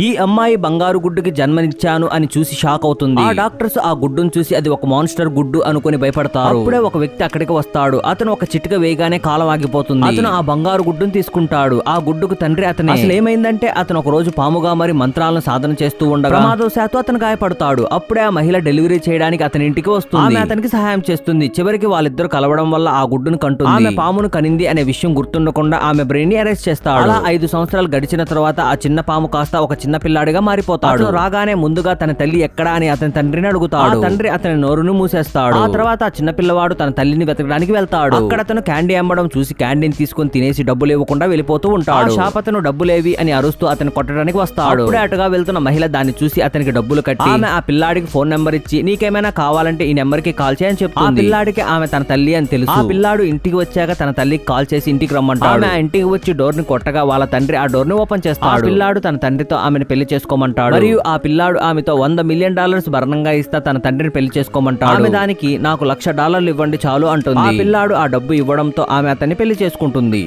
ఈ అమ్మాయి బంగారు గుడ్డుకి జన్మనిచ్చాను అని చూసి షాక్ అవుతుంది. ఆ డాక్టర్స్ ఆ గుడ్డును చూసి అది ఒక మాన్స్టర్ గుడ్డు అనుకుని భయపడతారు. అప్పుడే ఒక వ్యక్తి అక్కడికి వస్తాడు. అతను ఒక చిటిక వేయగానే కాలం ఆగిపోతుంది. అతను ఆ బంగారు గుడ్డును తీసుకుంటాడు. ఆ గుడ్డుకు తండ్రి అతనే. అసలు ఏమైందంటే అతను ఒక రోజు పాముగా మరి మంత్రాలను సాధన చేస్తూ ఉండగా ప్రమాదవశాత్తు అతను గాయపడతాడు. అప్పుడే ఆ మహిళ డెలివరీ చేయడానికి అతని ఇంటికి వస్తుంది. ఆమె అతనికి సహాయం చేస్తుంది. చివరికి వాళ్ళిద్దరు కలవడం వల్ల ఆ గుడ్డును కంటుంది. ఆమె పామును కనింది అనే విషయం గుర్తుండకుండా ఆమె బ్రెయిన్ ని అరెస్ట్ చేస్తాడు. అలా 5 సంవత్సరాలు గడిచిన తర్వాత ఆ చిన్న పాము కాస్త ఒక చిన్న పిల్లాడిగా మారిపోతాడు. రాగానే ముందుగా తన తల్లి ఎక్కడా అని అతని తండ్రిని అడుగుతాడు. ఆ తండ్రి అతని నోరును మూసేస్తాడు. ఆ తర్వాత ఆ చిన్న పిల్లవాడు తన తల్లిని వెతకడానికి వెళ్తాడు. అక్కడ అతను క్యాండీ అమ్మడం చూసి క్యాండీని తీసుకుని తినేసి డబ్బులు ఇవ్వకుండా వెళ్ళిపోతూ ఉంటాడు. షాప్ అతను డబ్బులేవి అని అరుస్తూ అతను కొట్టడానికి వస్తాడు. అప్పుడే అటుగా వెళ్తున్న మహిళ దాన్ని చూసి అతనికి డబ్బులు కట్టి ఆమె ఆ పిల్లాడికి ఫోన్ నెంబర్ ఇచ్చి నీకేమైనా కావాలంటే ఈ నెంబర్ కి కాల్ చేయని చెప్తుంది. ఆ పిల్లాడికి ఆమె తన తల్లి అని తెలుసు. ఆ పిల్లాడు ఇంటికి వచ్చాక తన తల్లికి కాల్ చేసి ఇంటికి రమ్మంటాడు. ఆమె ఆ ఇంటికి వచ్చి డోర్ ని కొట్టగా వాళ్ళ తండ్రి ఆ డోర్ ని ఓపెన్ చేస్తాడు. ఆ పిల్లాడు తన తండ్రితో ఆమెను పెళ్లి చేసుకోమంటాడు. మరియు ఆ పిల్లాడు ఆమెతో $100 మిలియన్ భరణంగా ఇస్తా తన తండ్రిని పెళ్లి చేసుకోమంటాడు. ఆమె దానికి నాకు $1,00,000 ఇవ్వండి చాలు అంటుంది. ఆ పిల్లాడు ఆ డబ్బు ఇవ్వడంతో ఆమె అతన్ని పెళ్లి చేసుకుంటుంది.